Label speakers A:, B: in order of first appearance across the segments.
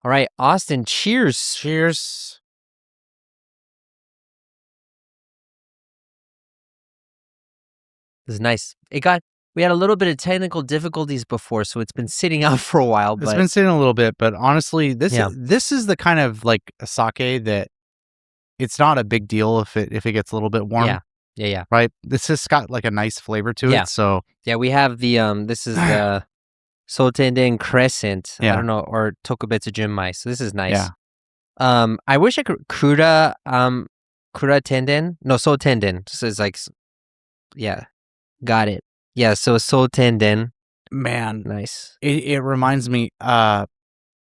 A: All right, Austin, cheers.
B: Cheers.
A: This is nice. We had a little bit of technical difficulties before, so it's been sitting out for a while.
B: It's been sitting a little bit, but honestly, this
A: Yeah.
B: this is the kind of like a sake that it's not a big deal if it gets a little bit warm.
A: Yeah.
B: Right? This has got like a nice flavor to
A: Yeah.
B: it. So
A: Yeah, we have the this is the Sotenden Crescent. I
B: Yeah.
A: don't know, or Tokubetsu Junmai. So this is nice.
B: Yeah.
A: I wish I could Kura Tenden. No, Sotenden. So it's like yeah. Got it. Yeah, so Sotenden.
B: man,
A: Nice.
B: it reminds me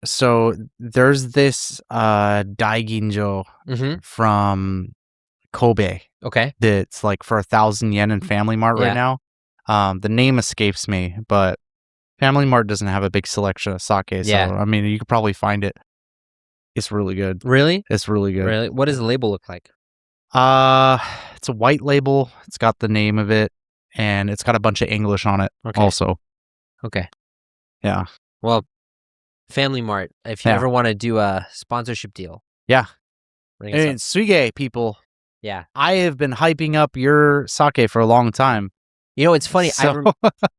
B: so there's this daiginjo
A: Mm-hmm.
B: from Kobe
A: Okay.
B: that's like for 1,000 yen in Family Mart
A: Yeah.
B: right now. The name escapes me, but Family Mart doesn't have a big selection of sake, so
A: Yeah.
B: I mean you could probably find it. It's really good.
A: Really?
B: It's really good.
A: Really? What does the label look like?
B: It's a white label. It's got the name of it, and it's got a bunch of English on it also.
A: Okay.
B: Yeah.
A: Well, Family Mart, if you
B: Yeah.
A: ever want to do a sponsorship deal.
B: Yeah.
A: Ring us
B: And
A: up.
B: Suige people,
A: Yeah.
B: I have been hyping up your sake for a long time.
A: You know, it's funny.
B: So,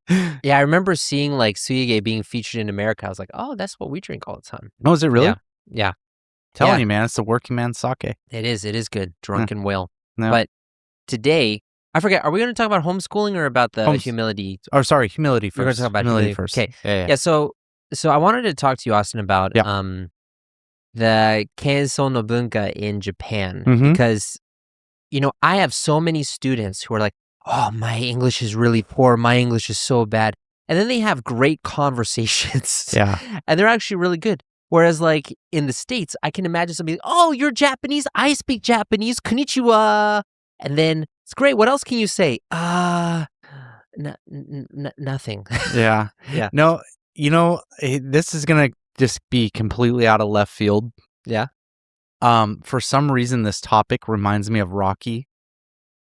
A: I remember seeing like Suige being featured in America. I was like, oh, that's what we drink all the time.
B: oh, is it really?
A: Yeah.
B: Telling you, man, it's the working man sake.
A: It is. It is good. Drunken whale.
B: Yeah.
A: But today, I forget, are we going to talk about homeschooling or about the humility?
B: Oh, sorry, humility first.
A: We're going to talk about humility
B: first.
A: Okay.
B: Yeah.
A: So I wanted to talk to you, Austin, about the Kenso no Bunka in Japan.
B: Mhm.
A: Because, you know, I have so many students who are like, oh, my English is really poor. My English is so bad. And then they have great conversations.
B: Yeah.
A: And they're actually really good. Whereas, like, in the States, I can imagine somebody, oh, you're Japanese. I speak Japanese. Konnichiwa. And then, it's great. What else can you say? Nothing.
B: Yeah.
A: Yeah.
B: No, you know, this is going to just be completely out of left field.
A: Yeah.
B: For some reason, this topic reminds me of Rocky.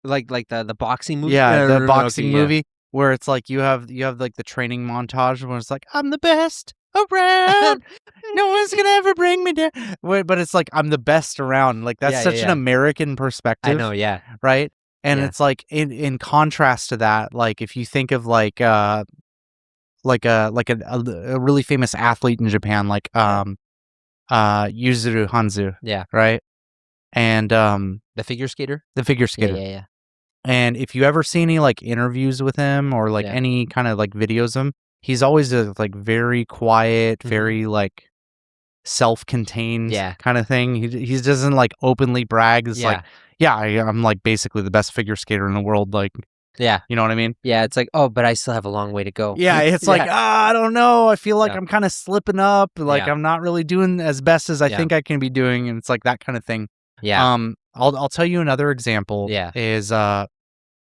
A: Like the boxing movie?
B: Yeah, the
A: Okay,
B: boxing
A: yeah.
B: movie where it's like you have like the training montage where it's like, I'm the best around. No one's gonna ever bring me down. But it's like I'm the best around. Like that's such an American perspective.
A: I know, yeah.
B: Right? And
A: Yeah.
B: it's like in contrast to that, like if you think of like a really famous athlete in Japan, like Yuzuru Hanzu.
A: Yeah.
B: Right? And
A: The figure skater?
B: the figure skater.
A: Yeah.
B: And if you ever see any like interviews with him or like
A: Yeah.
B: any kind of like videos of him, he's always like very quiet,
A: Mhm.
B: very like self-contained
A: Yeah.
B: kind of thing. He doesn't like openly brag. It's like, yeah, I'm like basically the best figure skater in the world. Like,
A: Yeah.
B: you know what I mean?
A: Yeah, it's like, oh, but I still have a long way to go.
B: Yeah, it's like, I don't know. I feel like
A: Yeah.
B: I'm kind of slipping up. Like
A: Yeah.
B: I'm not really doing as best as I
A: Yeah.
B: think I can be doing. And it's like that kind of thing.
A: Yeah.
B: I'll tell you another example.
A: Yeah.
B: Is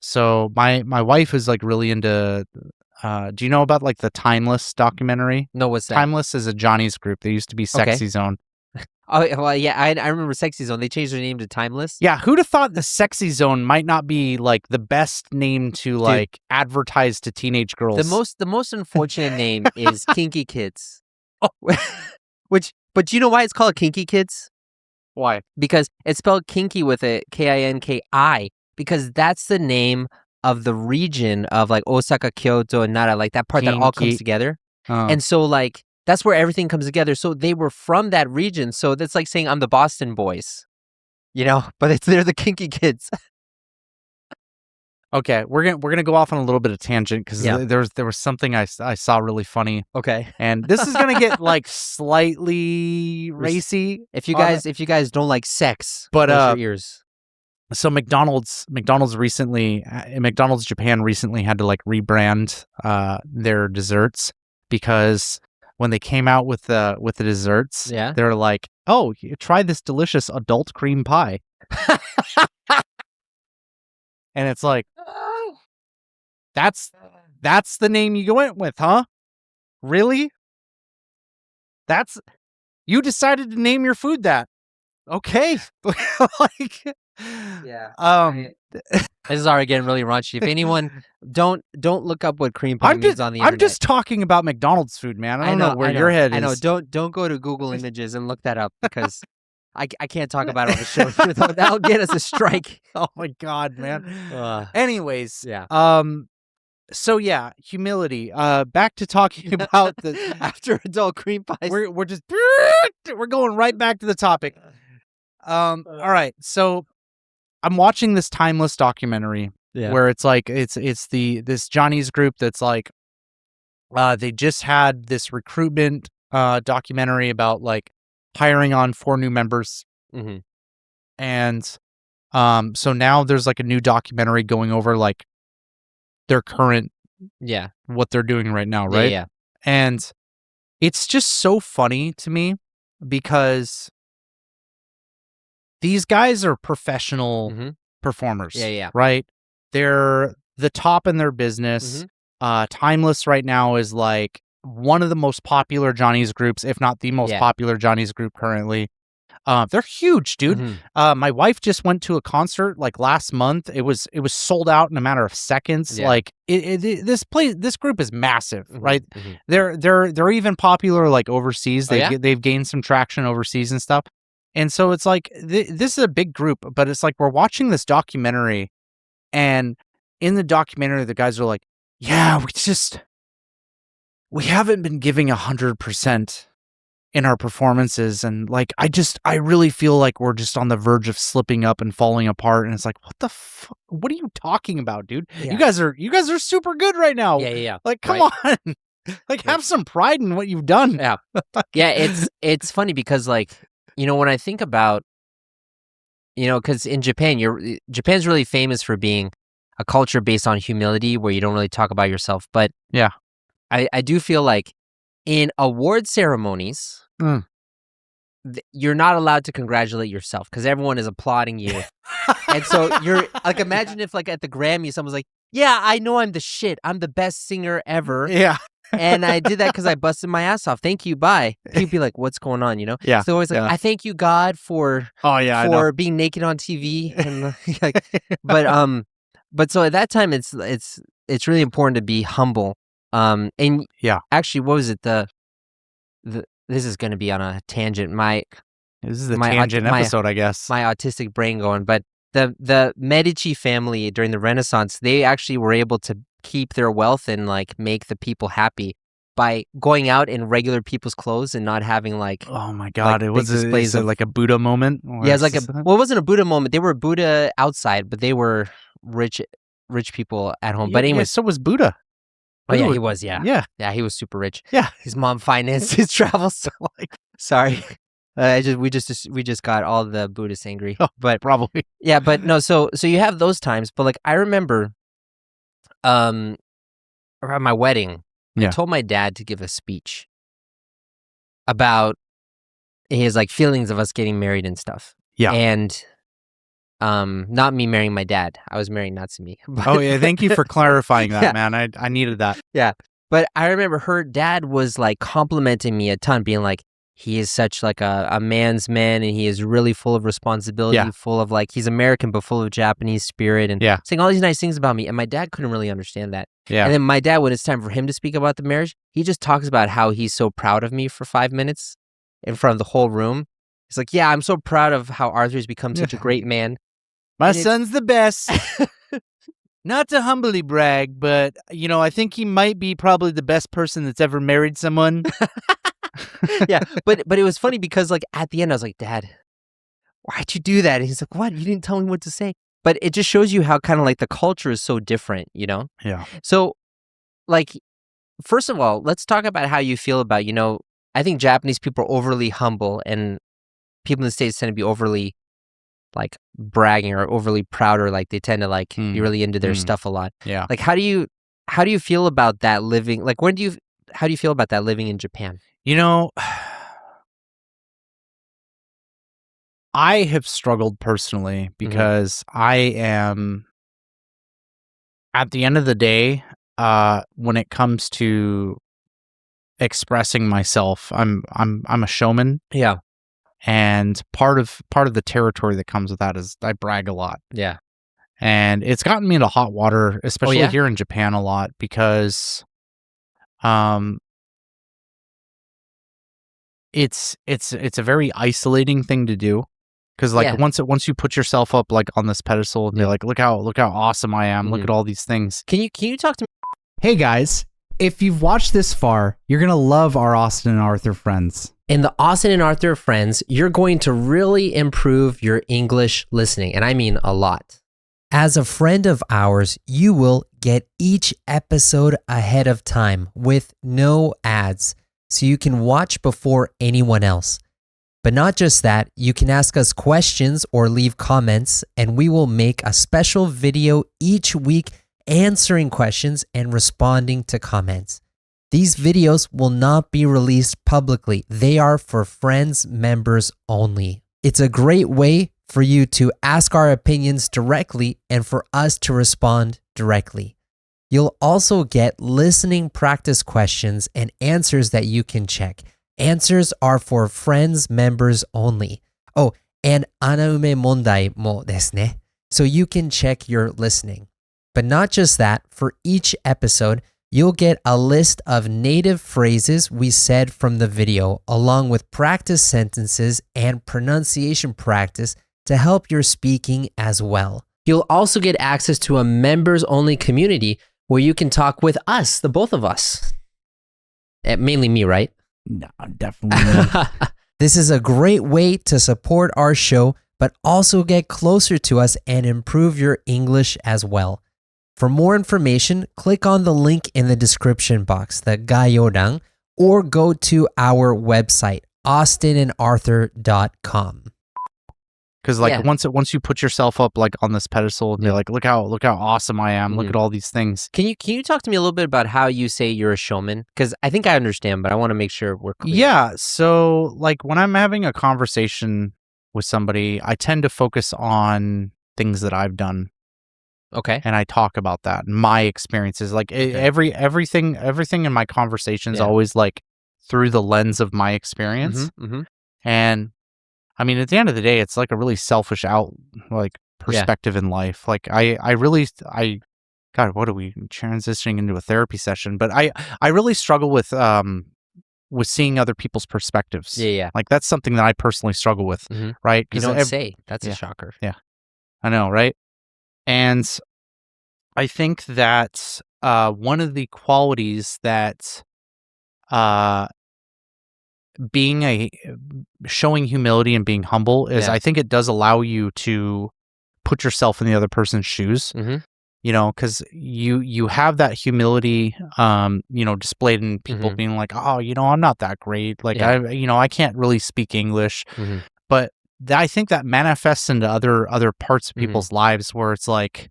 B: so my wife is like really into do you know about like the Timeless documentary?
A: No, what's that?
B: Timeless is a Johnny's group. They used to be Sexy Zone.
A: Oh, well, yeah, I remember Sexy Zone. They changed their name to Timeless.
B: Yeah, who'd have thought the Sexy Zone might not be like the best name to like advertise to teenage girls?
A: The most unfortunate name is Kinky Kids. But do you know why it's called Kinky Kids?
B: Why?
A: Because it's spelled kinky with a Kinki, because that's the name of the region of like Osaka, Kyoto, and Nara, like that part that all comes
B: Kinky.
A: together.
B: Oh.
A: And so like that's where everything comes together. So they were from that region. So that's like saying I'm the Boston Boys, you know, but they're the Kinky Kids.
B: Okay, we're gonna go off on a little bit of tangent because there was something I saw really funny.
A: Okay.
B: And this is gonna get like slightly racy.
A: If you guys don't like sex,
B: but
A: close your ears.
B: So McDonald's Japan recently had to like rebrand their desserts because when they came out with the desserts, they're like, oh, try this delicious adult cream pie. And it's like, that's the name you went with, huh? Really? You decided to name your food that. Okay. Like,
A: This is already getting really raunchy. If anyone, don't look up what cream pie means on the internet.
B: I'm just talking about McDonald's food, man. I don't know where your head is.
A: I know. Don't go to Google Images and look that up because I can't talk about it on the show. That'll get us a strike.
B: Oh my God, man. Anyways,
A: yeah.
B: So yeah, humility. Back to talking about the
A: after adult cream pies.
B: We're going right back to the topic. All right. So I'm watching this timeless documentary where it's like this Johnny's group that's like they just had this recruitment documentary about like hiring on 4 new members.
A: Mm-hmm.
B: And so now there's like a new documentary going over like their current what they're doing right now, right?
A: Yeah.
B: And it's just so funny to me because these guys are professional performers.
A: Yeah.
B: Right? They're the top in their business. Timeless right now is like one of the most popular Johnny's groups, if not the most popular Johnny's group currently. They're huge, dude. My wife just went to a concert like last month. It was sold out in a matter of seconds.
A: Yeah.
B: Like this group is massive, right? They're even popular like overseas. They've gained some traction overseas and stuff. And so it's like this is a big group, but it's like we're watching this documentary, and in the documentary, the guys are like, "Yeah, we haven't been giving 100% in our performances, and like I really feel like we're just on the verge of slipping up and falling apart." And it's like, what the fuck? What are you talking about, dude?
A: Yeah.
B: You guys are super good right now.
A: Yeah.
B: Like, come on, like have some pride in what you've done.
A: Yeah. Yeah. It's funny because like, you know, when I think about, you know, because in Japan, Japan's really famous for being a culture based on humility, where you don't really talk about yourself. But
B: yeah,
A: I do feel like in award ceremonies, you're not allowed to congratulate yourself because everyone is applauding you. And so you're like, imagine if like at the Grammy, someone's like, "Yeah, I know I'm the shit. I'm the best singer ever."
B: Yeah.
A: And I did that because I busted my ass off. Thank you, bye. People be like, "What's going on?" You know?
B: Yeah.
A: So always like, "I thank you, God, for being naked on TV." And like, but so at that time, it's really important to be humble. And actually, what was it? This is going to be on a tangent.
B: This is the tangent episode, I guess.
A: My autistic brain going, but the Medici family during the Renaissance, they actually were able to keep their wealth and like make the people happy by going out in regular people's clothes and not having like,
B: oh my God,
A: like,
B: it was like a Buddha moment.
A: Yeah, it's like it wasn't a Buddha moment. They were Buddha outside, but they were rich people at home. But anyway,
B: so was Buddha.
A: Oh yeah, he was. Yeah, he was super rich.
B: Yeah,
A: his mom financed his travel. So like, sorry, we just got all the Buddhists angry.
B: Oh,
A: but
B: probably.
A: Yeah, but no. So you have those times, but like I remember, around my wedding, I told my dad to give a speech about his like feelings of us getting married and stuff.
B: Yeah,
A: and not me marrying my dad. I was marrying Natsumi. But,
B: oh yeah, thank you for clarifying that, man. I needed that.
A: Yeah, but I remember her dad was like complimenting me a ton, being like, he is such like a man's man, and he is really full of responsibility, full of like, he's American but full of Japanese spirit, and saying all these nice things about me. And my dad couldn't really understand that. Yeah. And then my dad, when it's time for him to speak about the marriage, he just talks about how he's so proud of me for 5 minutes in front of the whole room. He's like, "Yeah, I'm so proud of how Arthur has become such a great man.
B: My son's the best." Not to humbly brag, but, you know, I think he might be probably the best person that's ever married someone.
A: Yeah, but it was funny because, like, at the end, I was like, "Dad, why'd you do that?" And he's like, "What? You didn't tell me what to say." But it just shows you how kind of, like, the culture is so different, you know?
B: Yeah.
A: So, like, first of all, let's talk about how you feel about, you know, I think Japanese people are overly humble, and people in the States tend to be overly like bragging or overly proud, or like they tend to like be really into their stuff a lot.
B: Yeah.
A: Like how do you feel about that living? Like how do you feel about that living in Japan?
B: You know, I have struggled personally because I am, at the end of the day, when it comes to expressing myself, I'm a showman.
A: Yeah.
B: And part of the territory that comes with that is I brag a lot.
A: Yeah.
B: And it's gotten me into hot water, especially here in Japan a lot, because it's a very isolating thing to do. Because like once you put yourself up like on this pedestal and be like, look how awesome I am, look at all these things.
A: Can you talk to me?
C: Hey guys, if you've watched this far, you're gonna love our Austin and Arthur friends.
A: In the Austin and Arthur friends, you're going to really improve your English listening, and I mean a lot. As a friend of ours, you will get each episode ahead of time with no ads, so you can watch before anyone else. But not just that, you can ask us questions or leave comments, and we will make a special video each week answering questions and responding to comments. These videos will not be released publicly. They are for friends, members only. It's a great way for you to ask our opinions directly and for us to respond directly. You'll also get listening practice questions and answers that you can check. Answers are for friends, members only. Oh, and anaume mondai mo desu ne. So you can check your listening. But not just that, for each episode, you'll get a list of native phrases we said from the video, along with practice sentences and pronunciation practice to help your speaking as well. You'll also get access to a members-only community where you can talk with us, the both of us. Mainly me, right?
C: No, definitely not.
A: This is a great way to support our show, but also get closer to us and improve your English as well. For more information, click on the link in the description box, the gayorang, or go to our website, austinandarthur.com.
B: Because like once you put yourself up like on this pedestal and be like, look how awesome I am, look at all these things.
A: Can you talk to me a little bit about how you say you're a showman? Because I think I understand, but I want to make sure we're clear.
B: Yeah, so like when I'm having a conversation with somebody, I tend to focus on things that I've done.
A: Okay.
B: And I talk about that, my experiences. Like everything in my conversations always like through the lens of my experience. And I mean, at the end of the day, it's like a really selfish perspective in life. Like God, what are we transitioning into a therapy session? But I really struggle with seeing other people's perspectives.
A: Yeah.
B: Like that's something that I personally struggle with, right?
A: You don't say. That's a shocker.
B: Yeah, I know, right? And I think that one of the qualities that showing humility and being humble is I think it does allow you to put yourself in the other person's shoes, you know, because you have that humility, displayed in people being like, oh, I'm not that great. Like, I can't really speak English, but I think that manifests into other parts of people's lives where it's like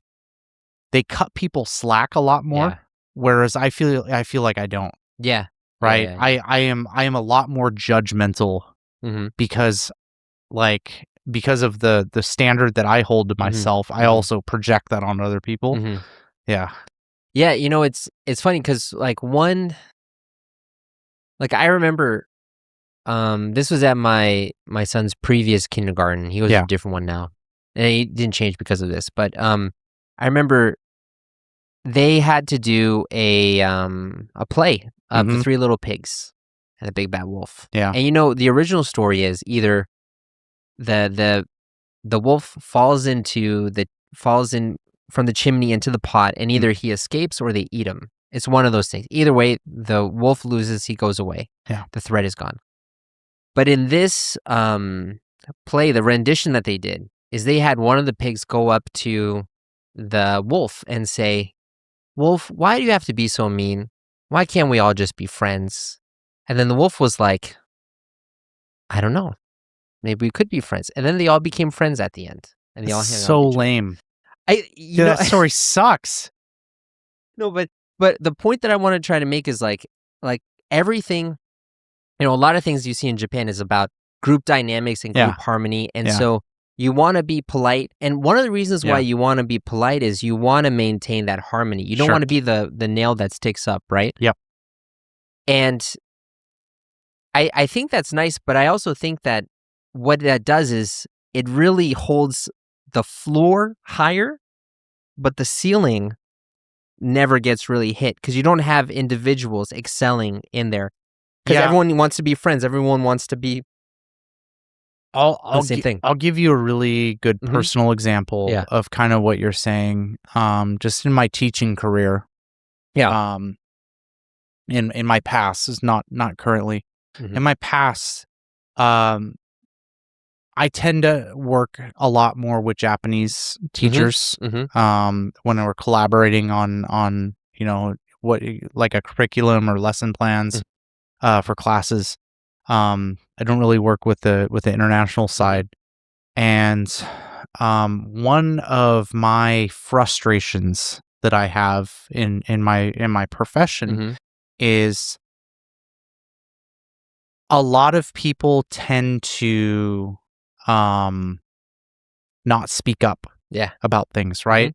B: they cut people slack a lot more, whereas I feel like I don't.
A: Yeah.
B: Right. Yeah. I am a lot more judgmental because of the standard that I hold to myself. I also project that on other people. Yeah.
A: Yeah. It's funny because I remember this was at my son's previous kindergarten. He was a different one now. And he didn't change because of this. But I remember they had to do a play of the Three Little Pigs and the Big Bad Wolf.
B: Yeah.
A: And the original story is either the wolf falls in from the chimney into the pot, and either he escapes or they eat him. It's one of those things. Either way, the wolf loses, he goes away.
B: Yeah.
A: The threat is gone. But in this play, the rendition that they did is they had one of the pigs go up to the wolf and say, "Wolf, why do you have to be so mean? Why can't we all just be friends?" And then the wolf was like, "I don't know. Maybe we could be friends." And then they all became friends at the end. And they all hung out
B: so
A: with each other.
B: lame. That story sucks.
A: No, but the point that I want to try to make is like everything, a lot of things you see in Japan is about group dynamics and group harmony. And so you want to be polite. And one of the reasons why you want to be polite is you want to maintain that harmony. You don't want to be the nail that sticks up, right?
B: Yep.
A: And I think that's nice, but I also think that what that does is it really holds the floor higher but the ceiling never gets really hit because you don't have individuals excelling in there. Because everyone wants to be friends. Everyone wants to be the same thing.
B: I'll give you a really good personal example of kind of what you're saying. Just in my teaching career.
A: Yeah.
B: In my past, is not currently. In my past, I tend to work a lot more with Japanese teachers when we're collaborating on what, like a curriculum or lesson plans for classes. I don't really work with the international side, and one of my frustrations that I have in my profession is a lot of people tend to not speak up about things, right?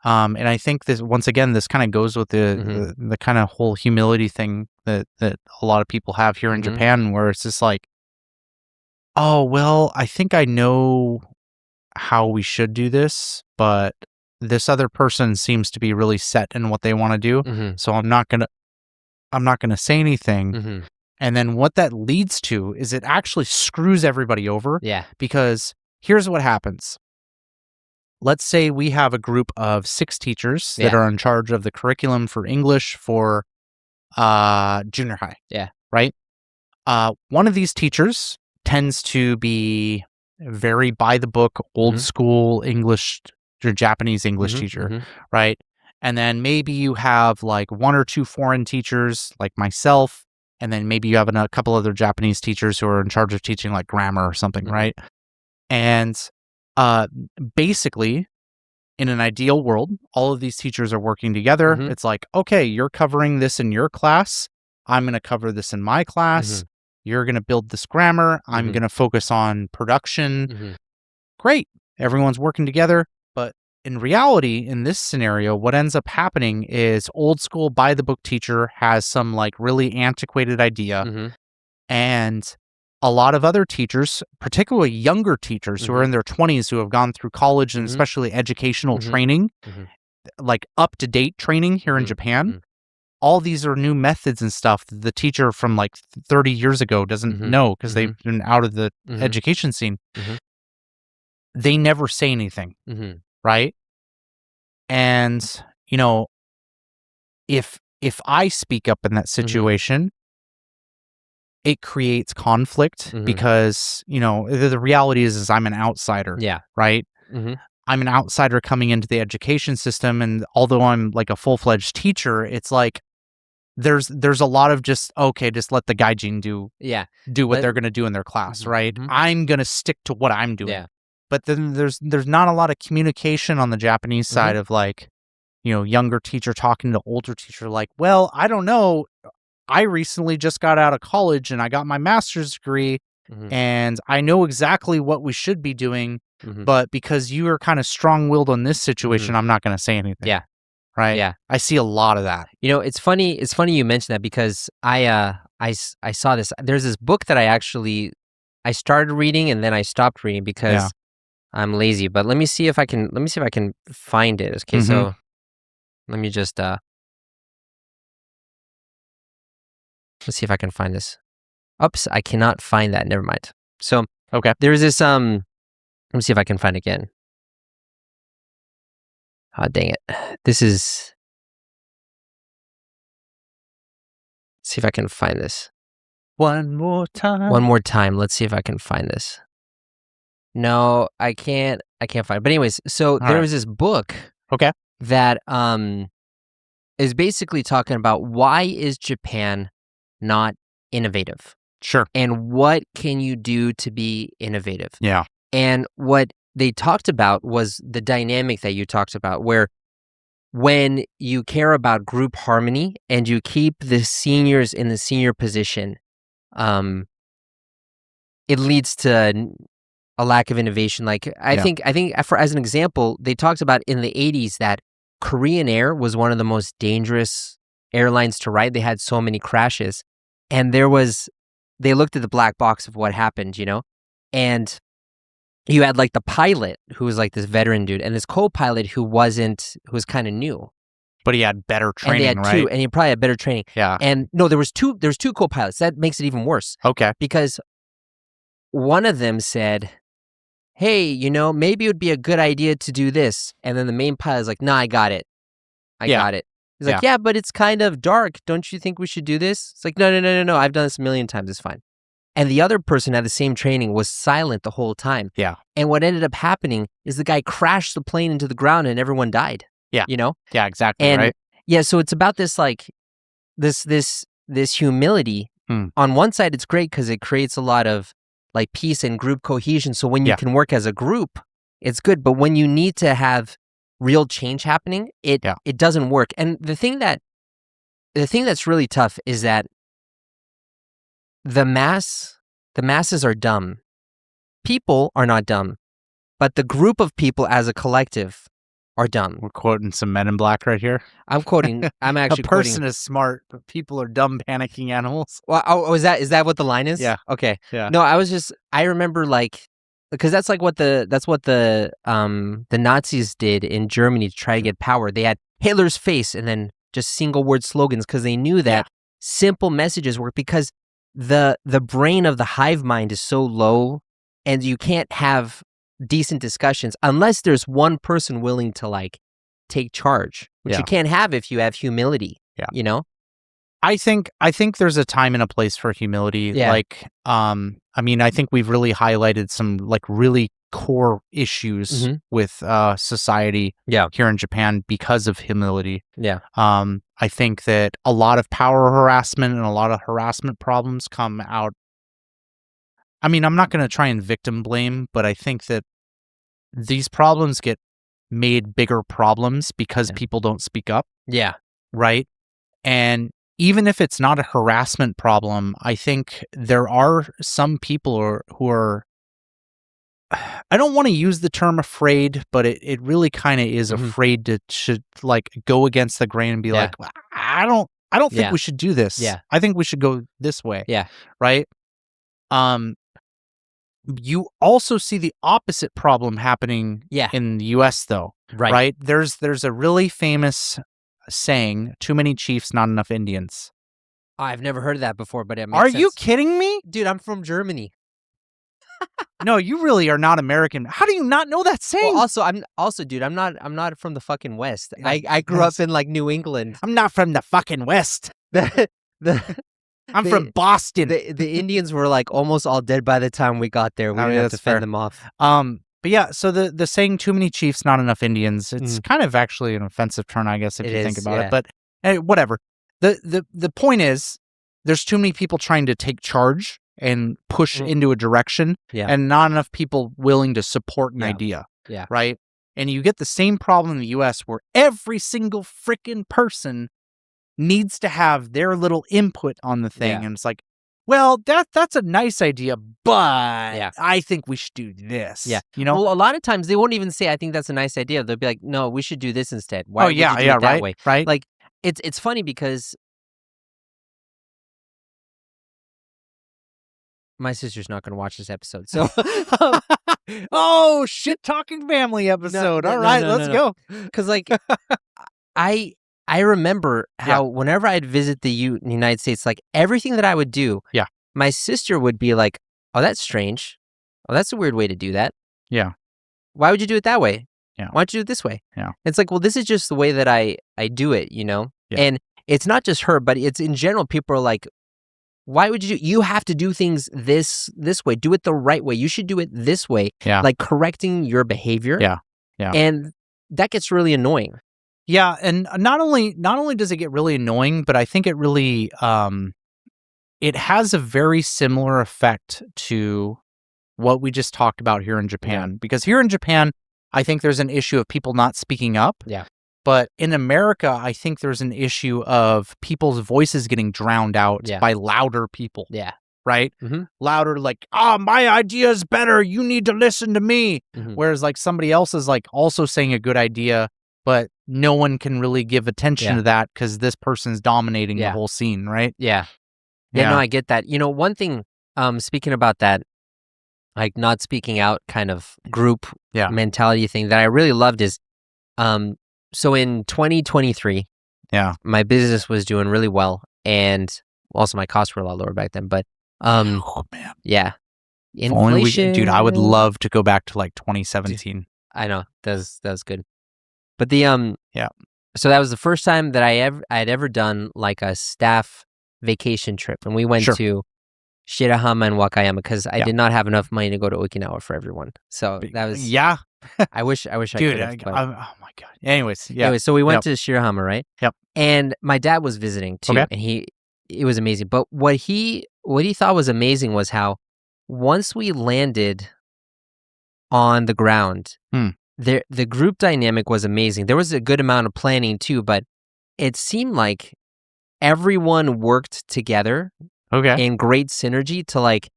B: And I think this, once again, this kind of goes with the kind of whole humility thing that a lot of people have here in Japan, where it's just like, oh, well, I think I know how we should do this, but this other person seems to be really set in what they want to do, so I'm not gonna say anything. And then what that leads to is it actually screws everybody over.
A: Yeah.
B: Because here's what happens. Let's say we have a group of 6 teachers that are in charge of the curriculum for English for junior high.
A: Yeah.
B: Right? One of these teachers tends to be very by the book, old school English or Japanese English teacher, right? And then maybe you have like 1 or 2 foreign teachers like myself, and then maybe you have a couple other Japanese teachers who are in charge of teaching like grammar or something, right? And basically, in an ideal world, all of these teachers are working together. It's like, okay, you're covering this in your class. I'm going to cover this in my class. You're going to build this grammar. I'm going to focus on production. Great. Everyone's working together. But in reality, in this scenario, what ends up happening is old school by the book teacher has some like really antiquated idea. And a lot of other teachers, particularly younger teachers who are in their 20s, who have gone through college and especially educational training, like up-to-date training here in Japan, all these are new methods and stuff that the teacher from like 30 years ago doesn't know because they've been out of the education scene. They never say anything, right? And, you know, if I speak up in that situation, it creates conflict because, you know, the reality is I'm an outsider, right? I'm an outsider coming into the education system, and although I'm like a full-fledged teacher, it's like there's a lot of just let the gaijin do what they're going to do in their class, right? I'm going to stick to what I'm doing. But then there's not a lot of communication on the Japanese side of like, you know, younger teacher talking to older teacher like, well, I don't know. I recently just got out of college and I got my master's degree and I know exactly what we should be doing. But because you are kind of strong-willed on this situation, I'm not going to say anything.
A: Yeah.
B: Right?
A: Yeah.
B: I see a lot of that.
A: You know, it's funny you mentioned that because I saw this. There's this book that I started reading and then I stopped reading because I'm lazy. But let me see if I can find it. Okay, so let me just let's see if I can find this. Oops, I cannot find that. Never mind. So,
B: okay.
A: There's this let me see if I can find it again. Oh, dang it. This is... Let's see if I can find this.
B: One more time.
A: Let's see if I can find this. No, I can't find it. But anyways, so there was this book that is basically talking about why is Japan not innovative?
B: Sure.
A: And what can you do to be innovative?
B: Yeah.
A: And what they talked about was the dynamic that you talked about, where when you care about group harmony and you keep the seniors in the senior position, it leads to a lack of innovation. Like I think for as an example, they talked about in the 80s that Korean Air was one of the most dangerous airlines to ride. They had so many crashes, and they looked at the black box of what happened, you know, and you had like the pilot who was like this veteran dude, and this co-pilot who was kind of new.
B: But he had better training,
A: and they had
B: right?
A: and he probably had better training.
B: Yeah.
A: And no, there's two co-pilots. That makes it even worse.
B: Okay.
A: Because one of them said, hey, maybe it would be a good idea to do this. And then the main pilot's like, nah, I got it. I got it. He's like, yeah, but it's kind of dark. Don't you think we should do this? It's like, no. I've done this a million times. It's fine. And the other person had the same training, was silent the whole time.
B: Yeah.
A: And what ended up happening is the guy crashed the plane into the ground and everyone died.
B: Yeah. Yeah, exactly.
A: And
B: right.
A: Yeah, so it's about this like this humility. On one side, it's great because it creates a lot of like peace and group cohesion. So when you can work as a group, it's good. But when you need to have real change happening, it doesn't work. And the thing that's really tough is that the masses are dumb. People are not dumb, but the group of people as a collective are dumb.
B: We're quoting some Men in Black right here.
A: I'm actually
B: a person is smart, but people are dumb, panicking animals.
A: Well, is that what the line is?
B: Yeah.
A: Okay.
B: Yeah.
A: No, I remember like, because that's what the Nazis did in Germany to try to get power. They had Hitler's face and then just single word slogans because they knew that simple messages work, because the brain of the hive mind is so low, and you can't have decent discussions unless there's one person willing to like take charge, which you can't have if you have humility. I
B: think there's a time and a place for humility.
A: Yeah.
B: Like, I think we've really highlighted some like really core issues with society here in Japan because of humility.
A: Yeah.
B: I think that a lot of power harassment and a lot of harassment problems come out. I mean, I'm not going to try and victim blame, but I think that these problems get made bigger problems because people don't speak up.
A: Yeah.
B: Right. And even if it's not a harassment problem, I think there are some people who are, I don't want to use the term afraid, but it really kind of is afraid to like go against the grain and be like, I don't think we should do this.
A: Yeah.
B: I think we should go this way.
A: Yeah.
B: Right. You also see the opposite problem happening in the US though. Right. There's a really famous saying, too many chiefs, not enough Indians.
A: I've never heard of that before, but it makes
B: sense.
A: Are
B: you kidding me?
A: Dude, I'm from Germany.
B: No, you really are not American. How do you not know that saying?
A: Well, I'm not from the fucking West. I grew up in like New England.
B: I'm not from the fucking West. I'm from Boston.
A: The Indians were like almost all dead by the time we got there. We didn't have to fend them off.
B: But yeah, so the saying "too many chiefs, not enough Indians," it's kind of actually an offensive term, I guess, if you think about it. But whatever. The point is, there's too many people trying to take charge and push into a direction, and not enough people willing to support an idea.
A: Yeah.
B: Right. And you get the same problem in the U.S. where every single freaking person needs to have their little input on the thing, and it's like, well, that's a nice idea, but I think we should do this. Yeah,
A: Well, a lot of times they won't even say, "I think that's a nice idea." They'll be like, "No, we should do this instead." Why would you do it that way?
B: Right.
A: Like it's funny because my sister's not going to watch this episode, so
B: oh, shit talking family episode. All right, let's go.
A: Because like I remember how whenever I'd visit the United States, like everything that I would do, my sister would be like, "Oh, that's strange. Oh, that's a weird way to do that.
B: Yeah.
A: Why would you do it that way?
B: Yeah.
A: Why don't you do it this way?"
B: Yeah.
A: It's like, well, this is just the way that I do it, Yeah. And it's not just her, but it's in general. People are like, "Why would you do? You have to do things this way. Do it the right way. You should do it this way."
B: Yeah.
A: Like correcting your behavior.
B: Yeah. Yeah.
A: And that gets really annoying.
B: Yeah, and not only does it get really annoying, but I think it really it has a very similar effect to what we just talked about here in Japan. Because here in Japan, I think there's an issue of people not speaking up.
A: Yeah.
B: But in America, I think there's an issue of people's voices getting drowned out by louder people.
A: Yeah.
B: Right? Louder, like, my idea is better. You need to listen to me. Whereas like somebody else is like also saying a good idea, but no one can really give attention to that because this person's dominating the whole scene, right?
A: Yeah. No, I get that. One thing, speaking about that, like not speaking out kind of group
B: Yeah.
A: mentality thing that I really loved is, so in 2023,
B: Yeah.
A: my business was doing really well, and also my costs were a lot lower back then. But
B: Oh man,
A: yeah,
B: if only
A: inflation,
B: dude, I would love to go back to like 2017.
A: I know that was good, but the
B: Yeah.
A: So that was the first time that I had ever done like a staff vacation trip, and we went
B: Sure.
A: to Shirahama and Wakayama because I
B: Yeah.
A: did not have enough money to go to Okinawa for everyone. So that was
B: Yeah.
A: I wish I
B: Dude,
A: could have. But
B: oh my god. Anyways, yeah.
A: anyway, so we went to Shirahama, right?
B: Yep.
A: And my dad was visiting too,
B: Okay.
A: and it was amazing. But what he thought was amazing was how once we landed on the ground, the group dynamic was amazing. There was a good amount of planning too, but it seemed like everyone worked together in great synergy to like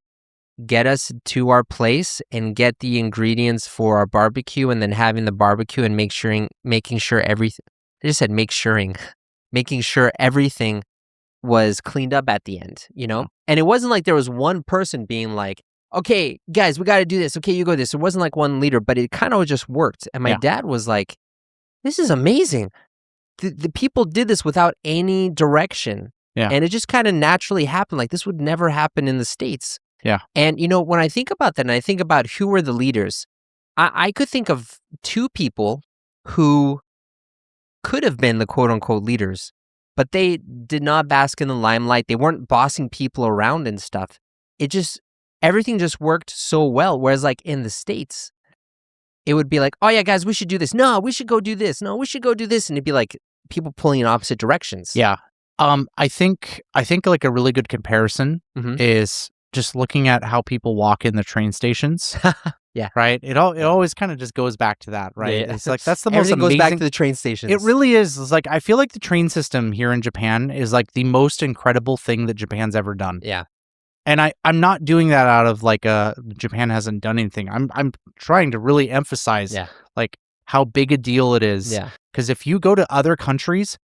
A: get us to our place and get the ingredients for our barbecue, and then having the barbecue and making sure everything. I just said making sure everything was cleaned up at the end, you know? And it wasn't like there was one person being like, okay, guys, we got to do this. Okay, you go this. It wasn't like one leader, but it kind of just worked. And my dad was like, this is amazing. The people did this without any direction.
B: Yeah.
A: And it just kind of naturally happened. Like this would never happen in the States.
B: Yeah.
A: And, you know, when I think about that and I think about who were the leaders, I could think of two people who could have been the quote unquote leaders, but they did not bask in the limelight. They weren't bossing people around and stuff. Everything just worked so well. Whereas like in the States, it would be like, oh yeah, guys, we should do this. No, we should go do this. No, we should go do this. And it'd be like people pulling in opposite directions.
B: Yeah. I think like a really good comparison is just looking at how people walk in the train stations.
A: Yeah.
B: Right. It always kind of just goes back to that, right?
A: Yeah.
B: It's like that's the most
A: Everything
B: amazing.
A: goes back to the train stations.
B: It really is. It's like I feel like the train system here in Japan is like the most incredible thing that Japan's ever done.
A: Yeah.
B: And I'm not doing that out of like Japan hasn't done anything. I'm trying to really emphasize like how big a deal it is.
A: Yeah.
B: Because if you go to other countries,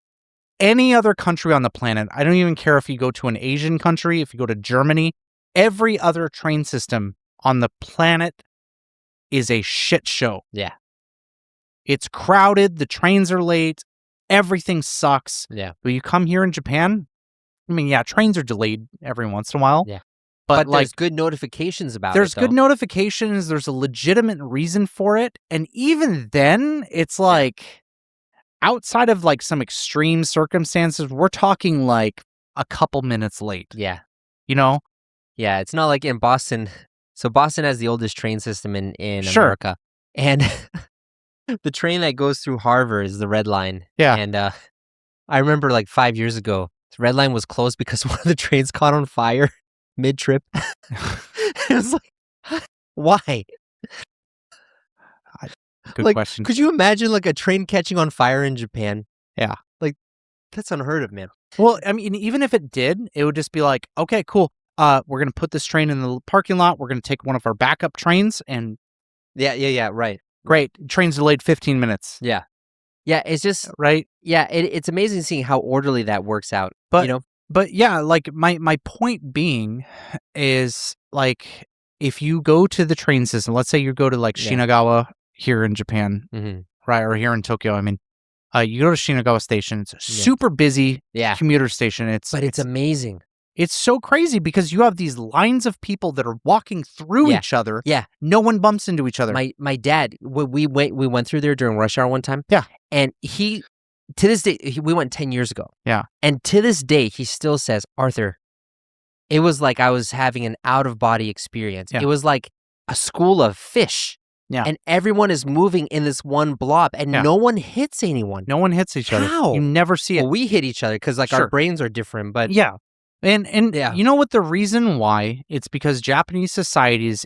B: any other country on the planet, I don't even care if you go to an Asian country, if you go to Germany, every other train system on the planet is a shit show.
A: Yeah.
B: It's crowded, the trains are late, everything sucks.
A: Yeah.
B: But you come here in Japan, I mean, yeah, trains are delayed every once in a while.
A: Yeah.
B: But like,
A: there's good notifications about
B: there's
A: it.
B: good notifications, there's a legitimate reason for it. And even then, it's like outside of like some extreme circumstances, we're talking like a couple minutes late.
A: Yeah.
B: You know?
A: Yeah, it's not like in Boston. So Boston has the oldest train system in America. And the train that goes through Harvard is the Red Line.
B: Yeah.
A: And I remember like 5 years ago, the Red Line was closed because one of the trains caught on fire mid-trip. It was like, why?
B: Good question.
A: Could you imagine like a train catching on fire in Japan?
B: Yeah.
A: Like, that's unheard of, man.
B: Well, I mean, even if it did, it would just be like, okay, cool. We're going to put this train in the parking lot. We're going to take one of our backup trains and...
A: Yeah, right.
B: Great. Train's delayed 15 minutes.
A: Yeah. Yeah, it's just...
B: Right?
A: Yeah, it's amazing seeing how orderly that works out,
B: but,
A: you know?
B: But yeah, like my point being is like, if you go to the train system, let's say you go to like Shinagawa here in Japan, right? Or here in Tokyo, I mean, you go to Shinagawa Station, it's a super busy commuter station. It's
A: amazing.
B: It's so crazy because you have these lines of people that are walking through each other.
A: Yeah.
B: No one bumps into each other.
A: My dad, we went through there during rush hour one time.
B: Yeah.
A: And to this day, we went 10 years ago.
B: Yeah.
A: And to this day, he still says, Arthur, it was like I was having an out-of-body experience.
B: Yeah.
A: It was like a school of fish.
B: Yeah.
A: And everyone is moving in this one blob, and no one hits anyone.
B: No one hits each other.
A: How?
B: You never see it.
A: Well, we hit each other because like our brains are different, but...
B: Yeah. And you know what the reason why? It's because Japanese society is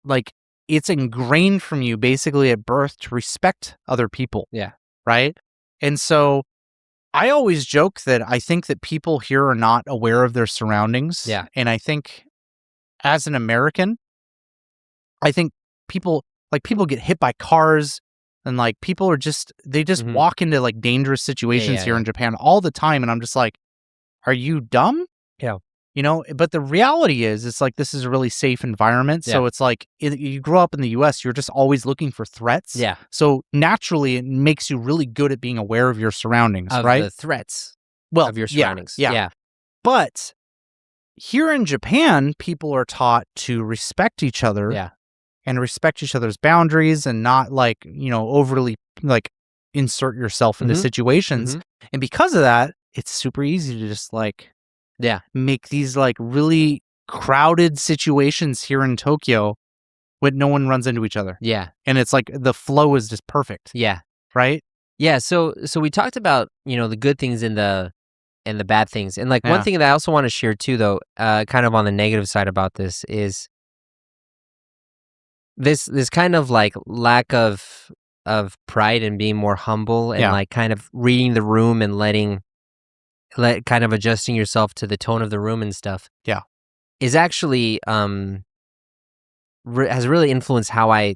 B: like, it's ingrained from you basically at birth to respect other people.
A: Yeah.
B: Right? And so I always joke that I think that people here are not aware of their surroundings.
A: Yeah.
B: And I think as an American, I think people get hit by cars and like people are they just walk into like dangerous situations here in Japan all the time. And I'm just like, are you dumb?
A: Yeah.
B: You know, but the reality is, it's like this is a really safe environment. So
A: Yeah.
B: it's like you grow up in the US, you're just always looking for threats.
A: Yeah.
B: So naturally, it makes you really good at being aware of your surroundings,
A: Of
B: right?
A: the threats
B: Well,
A: of your surroundings. Yeah.
B: But here in Japan, people are taught to respect each other
A: Yeah.
B: and respect each other's boundaries and not like, you know, overly like insert yourself into
A: Mhm.
B: situations.
A: Mhm.
B: And because of that, it's super easy to just like
A: Yeah.
B: make these like really crowded situations here in Tokyo when no one runs into each other.
A: Yeah.
B: And it's like the flow is just perfect,
A: Yeah.
B: right?
A: Yeah. So we talked about, you know, the good things and the bad things. And like one
B: Yeah.
A: thing that I also want to share too, though, kind of on the negative side about this is this kind of like lack of pride and being more humble and
B: Yeah.
A: like kind of reading the room and kind of adjusting yourself to the tone of the room and stuff.
B: Yeah.
A: Is actually has really influenced how I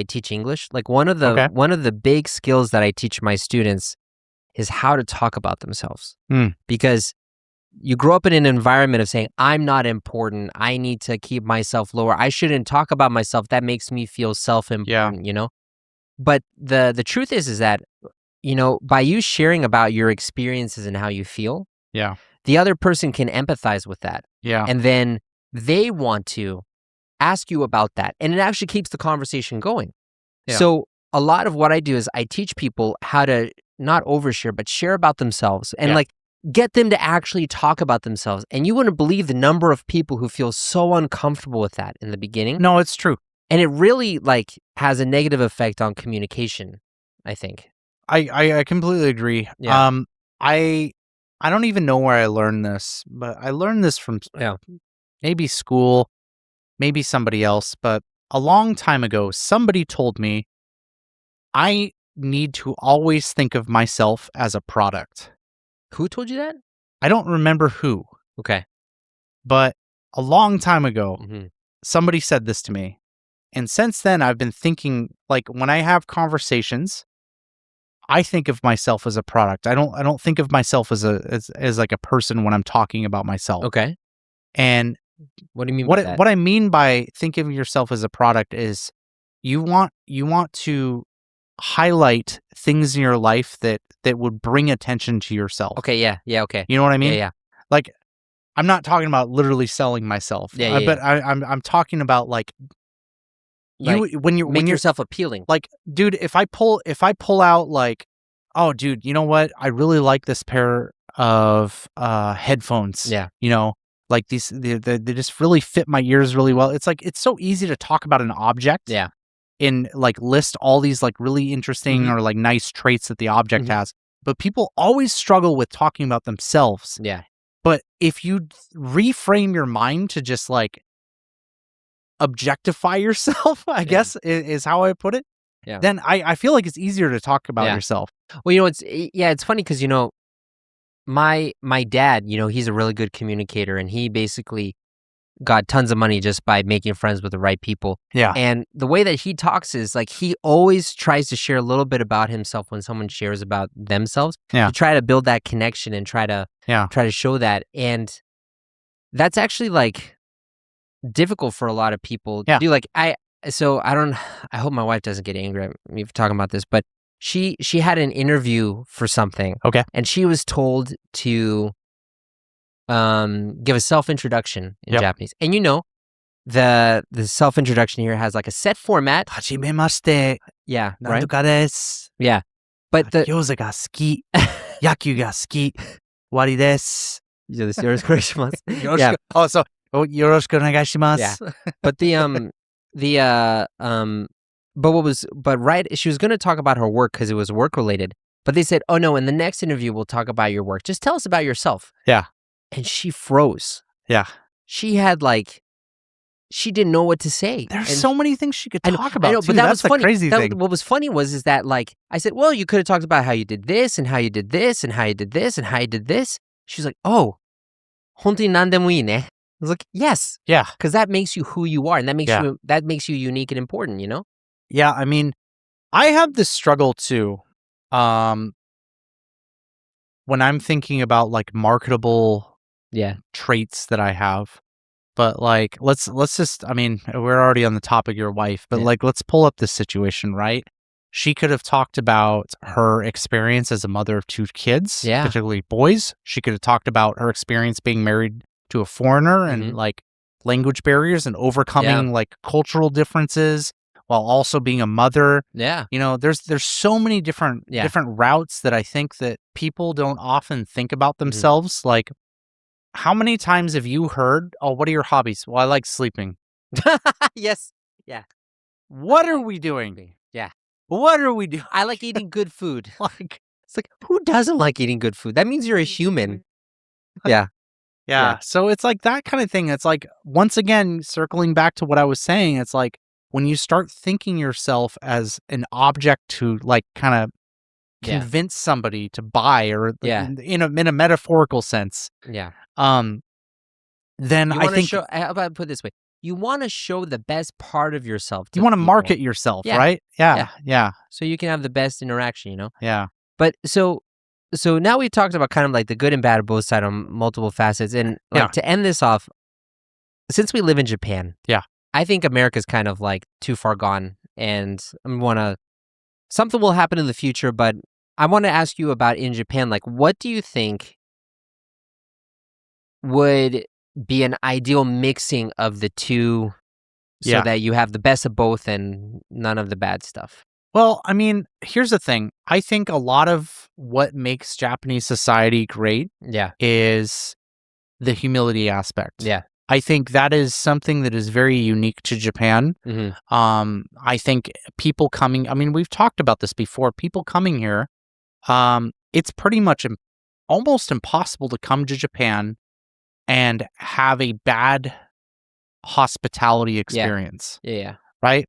A: teach English. Like one of the big skills that I teach my students is how to talk about themselves. Because you grow up in an environment of saying, I'm not important. I need to keep myself lower. I shouldn't talk about myself. That makes me feel self-important, you know? But the truth is that, you know, by you sharing about your experiences and how you feel, the other person can empathize with that.
B: Yeah.
A: And then they want to ask you about that. And it actually keeps the conversation going.
B: Yeah.
A: So a lot of what I do is I teach people how to not overshare, but share about themselves and like get them to actually talk about themselves. And you wouldn't believe the number of people who feel so uncomfortable with that in the beginning.
B: No, it's true.
A: And it really like has a negative effect on communication, I think.
B: I completely agree.
A: Yeah.
B: I don't even know where I learned this, but I learned this from maybe school, maybe somebody else, but a long time ago, somebody told me I need to always think of myself as a product.
A: Who told you that?
B: I don't remember who,
A: Okay.
B: but a long time ago,
A: Mm-hmm.
B: somebody said this to me. And since then, I've been thinking, like, when I have conversations, I think of myself as a product. I don't think of myself as like a person when I'm talking about myself.
A: Okay.
B: And
A: what do you mean by that?
B: What I mean by thinking of yourself as a product is you want to highlight things in your life that would bring attention to yourself.
A: Okay, yeah, okay.
B: You know what I mean?
A: Yeah.
B: Like, I'm not talking about literally selling myself. But I'm talking about like when you're
A: yourself appealing.
B: Like, dude, if I pull out like, oh, dude, you know what? I really like this pair of headphones.
A: Yeah.
B: You know, like these, they just really fit my ears really well. It's like, it's so easy to talk about an object.
A: Yeah.
B: And like list all these like really interesting or like nice traits that the object has. But people always struggle with talking about themselves.
A: Yeah.
B: But if you reframe your mind to just like objectify yourself, I guess is how I put it.
A: Yeah.
B: Then I feel like it's easier to talk about yourself.
A: Well, you know, it's funny because, you know, my dad, you know, he's a really good communicator and he basically got tons of money just by making friends with the right people.
B: Yeah.
A: And the way that he talks is like he always tries to share a little bit about himself when someone shares about themselves.
B: Yeah.
A: To try to build that connection and try to show that. And that's actually like difficult for a lot of people to do. Like I hope my wife doesn't get angry at me for talking about this, but she had an interview for something.
B: Okay.
A: And she was told to give a self-introduction in Japanese. And you know, the self-introduction here has like a set format.
B: Hajimemashite.
A: Yeah, right?
B: Nantoka desu.
A: Yeah. But the
B: Gyoza ga suki. Yaku ga suki. Wari desu.
A: Yoroshiku onegaishimasu.
B: Yeah. Oh, so yoroshiku onegaishimasu.
A: Yeah. But she was going to talk about her work because it was work related. But they said, oh no, in the next interview, we'll talk about your work. Just tell us about yourself.
B: Yeah.
A: And she froze.
B: Yeah.
A: She had like, she didn't know what to say.
B: There's so many things she could talk about.
A: I know,
B: too.
A: but that
B: That's
A: was funny.
B: The crazy thing.
A: What was funny was that like, I said, well, you could have talked about how you did this and how you did this and how you did this and how you did this. She's like, oh, hontou ni nandemo ii ne. I was like, yes.
B: Yeah.
A: Because that makes you who you are. And that makes you unique and important, you know?
B: Yeah. I mean, I have this struggle too. When I'm thinking about like marketable traits that I have. But like, let's just, I mean, we're already on the topic of your wife, but like, let's pull up this situation, right? She could have talked about her experience as a mother of 2 kids, particularly boys. She could have talked about her experience being married to a foreigner and like language barriers and overcoming like cultural differences while also being a mother.
A: Yeah.
B: You know, there's so many different routes that I think that people don't often think about themselves. Like, how many times have you heard, "Oh, what are your hobbies?" "Well, I like sleeping."
A: Yes. Yeah.
B: What are we doing?
A: Yeah.
B: What are we doing?
A: I like eating good food.
B: Like,
A: It's like, who doesn't like eating good food? That means you're a human. Yeah.
B: So it's like that kind of thing. It's like, once again, circling back to what I was saying, it's like when you start thinking yourself as an object to like kind of convince somebody to buy, or in a metaphorical sense.
A: Yeah.
B: Then I think,
A: how about I put it this way? You want to show the best part of yourself.
B: You want to market yourself, right? Yeah.
A: So you can have the best interaction, you know?
B: Yeah.
A: But so now we've talked about kind of like the good and bad of both sides on multiple facets. And like to end this off, since we live in Japan, I think America's kind of like too far gone, and something will happen in the future, but I want to ask you about in Japan, like, what do you think would be an ideal mixing of the two so that you have the best of both and none of the bad stuff?
B: Well, I mean, here's the thing. I think a lot of what makes Japanese society great is the humility aspect.
A: Yeah.
B: I think that is something that is very unique to Japan. I think people coming, I mean, we've talked about this before, people coming here, it's pretty much almost impossible to come to Japan and have a bad hospitality experience.
A: Yeah.
B: Right?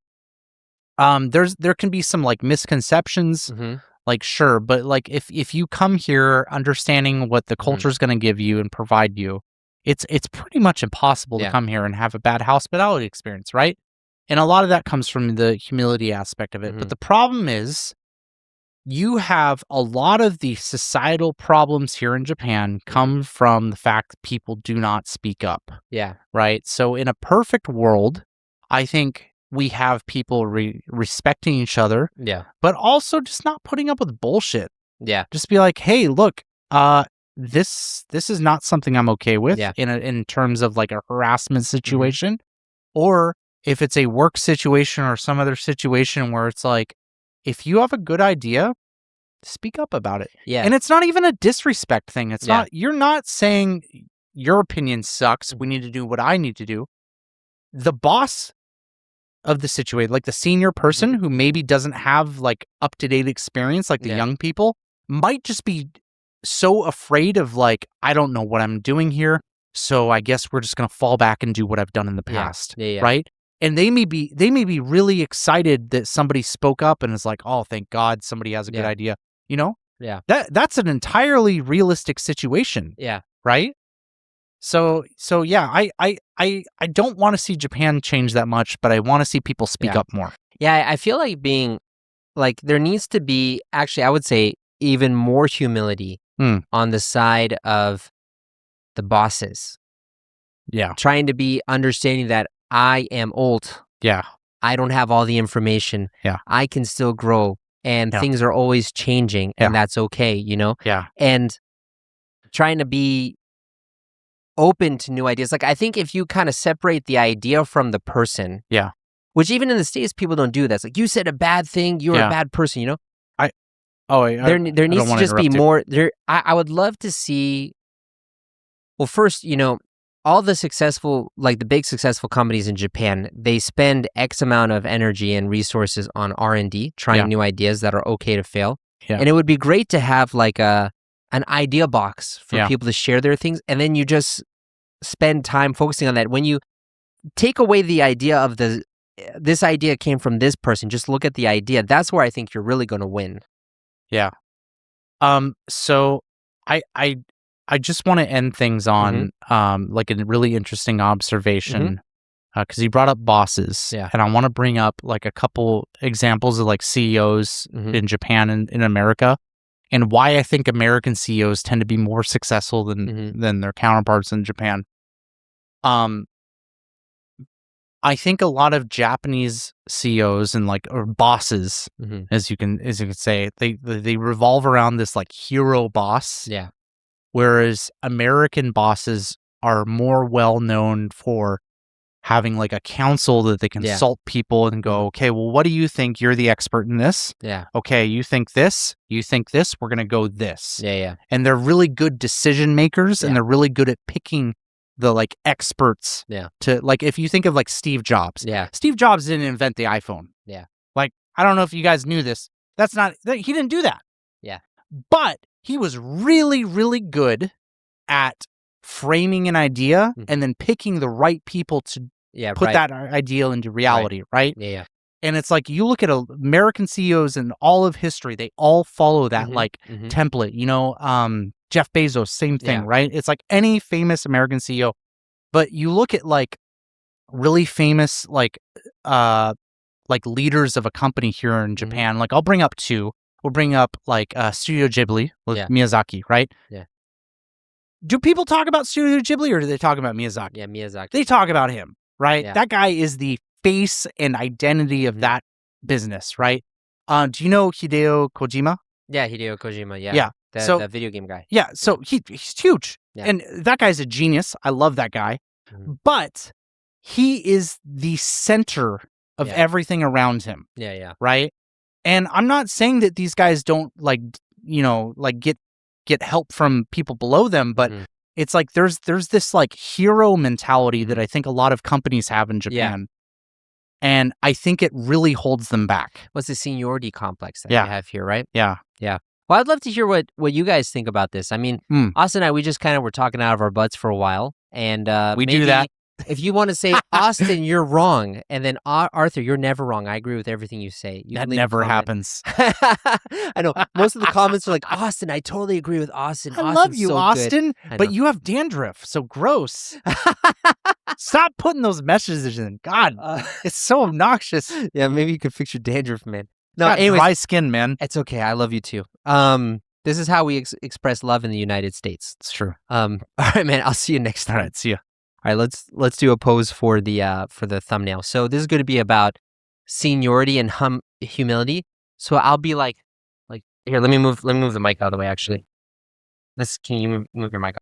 B: There can be some like misconceptions, like, sure, but like if you come here understanding what the culture is going to give you and provide you, it's pretty much impossible to come here and have a bad hospitality experience, right? And a lot of that comes from the humility aspect of it. But the problem is, you have a lot of the societal problems here in Japan come from the fact that people do not speak up.
A: Yeah.
B: Right? So in a perfect world, I think we have people respecting each other.
A: Yeah.
B: But also just not putting up with bullshit.
A: Yeah.
B: Just be like, hey, look, this is not something I'm okay with in terms of like a harassment situation. Or if it's a work situation or some other situation where it's like, if you have a good idea, speak up about it.
A: Yeah.
B: And it's not even a disrespect thing. It's not, you're not saying your opinion sucks. We need to do what I need to do. The boss of the situation, like the senior person who maybe doesn't have like up-to-date experience, like the young people, might just be so afraid of like, I don't know what I'm doing here, so I guess we're just going to fall back and do what I've done in the past. Right? And they may be really excited that somebody spoke up and is like, oh, thank God somebody has a good idea. You know?
A: Yeah.
B: That's an entirely realistic situation.
A: Yeah.
B: Right? So yeah, I don't want to see Japan change that much, but I want to see people speak up more.
A: Yeah, I feel like there needs to be, actually, I would say, even more humility on the side of the bosses.
B: Yeah.
A: Trying to be understanding that I am old.
B: Yeah.
A: I don't have all the information.
B: Yeah.
A: I can still grow, and things are always changing, and that's okay, you know?
B: Yeah.
A: And trying to be open to new ideas. Like, I think if you kind of separate the idea from the person, which even in the States, people don't do that. It's like, you said a bad thing, you're a bad person, you know? There needs to just be more. I would love to see, well, first, you know, all the successful, like the big successful companies in Japan, they spend X amount of energy and resources on R&D, trying new ideas that are okay to fail. Yeah. And it would be great to have like an idea box for people to share their things. And then you just spend time focusing on that. When you take away the idea of this idea came from this person, just look at the idea. That's where I think you're really going to win.
B: Yeah. So I just want to end things on like a really interesting observation, because you brought up bosses, and I want to bring up like a couple examples of like CEOs in Japan and in America. and why I think American CEOs tend to be more successful than their counterparts in Japan. I think a lot of Japanese CEOs and or bosses, as you can say, they revolve around this like hero boss.
A: Yeah.
B: Whereas American bosses are more well known for having like a council that they consult people and go, okay, well, what do you think? You're the expert in this.
A: Yeah.
B: Okay, you think this, we're going to go this.
A: Yeah, yeah.
B: And they're really good decision makers and they're really good at picking the like experts.
A: Yeah.
B: To like, if you think of like Steve Jobs.
A: Yeah.
B: Steve Jobs didn't invent the iPhone.
A: Yeah.
B: Like, I don't know if you guys knew this. He didn't do that.
A: Yeah.
B: But he was really, really good at framing an idea and then picking the right people to put that ideal into reality, right?
A: Yeah, yeah.
B: And it's like, you look at American CEOs in all of history, they all follow that template. You know, Jeff Bezos, same thing, right? It's like any famous American CEO. But you look at like really famous like leaders of a company here in Japan. Like I'll bring up two. We'll bring up like Studio Ghibli with Miyazaki, right?
A: Yeah.
B: Do people talk about Studio Ghibli or do they talk about Miyazaki?
A: Yeah, Miyazaki.
B: They talk about him, right?
A: Yeah.
B: That guy is the face and identity of that business, right? Do you know Hideo Kojima?
A: Yeah, Hideo Kojima, yeah.
B: Yeah.
A: The video game guy.
B: Yeah, so he's huge.
A: Yeah.
B: And that guy's a genius. I love that guy. But he is the center of everything around him.
A: Yeah, yeah.
B: Right? And I'm not saying that these guys don't get help from people below them, but it's like there's this like hero mentality that I think a lot of companies have in Japan. And I think it really holds them back.
A: What's the seniority complex that you have here, right?
B: Yeah.
A: Yeah. Well, I'd love to hear what you guys think about this. I mean, Austin and I, we just kind of were talking out of our butts for a while. And
B: we do that.
A: If you want to say, Austin, you're wrong. And then Arthur, you're never wrong. I agree with everything you say.
B: That never happens.
A: I know. Most of the comments are like, Austin, I totally agree with Austin.
B: I love you, Austin, but you have dandruff. So gross. Stop putting those messages in. God, it's so obnoxious.
A: Yeah, maybe you could fix your dandruff, man. No,
B: anyways, dry skin, man.
A: It's okay. I love you too. This is how we express love in the United States.
B: It's true.
A: All right, man. I'll see you next time.
B: All right, see ya.
A: All right, let's do a pose for the thumbnail. So this is going to be about seniority and humility. So I'll be like here. Let me move the mic out of the way. Actually, can you move your mic?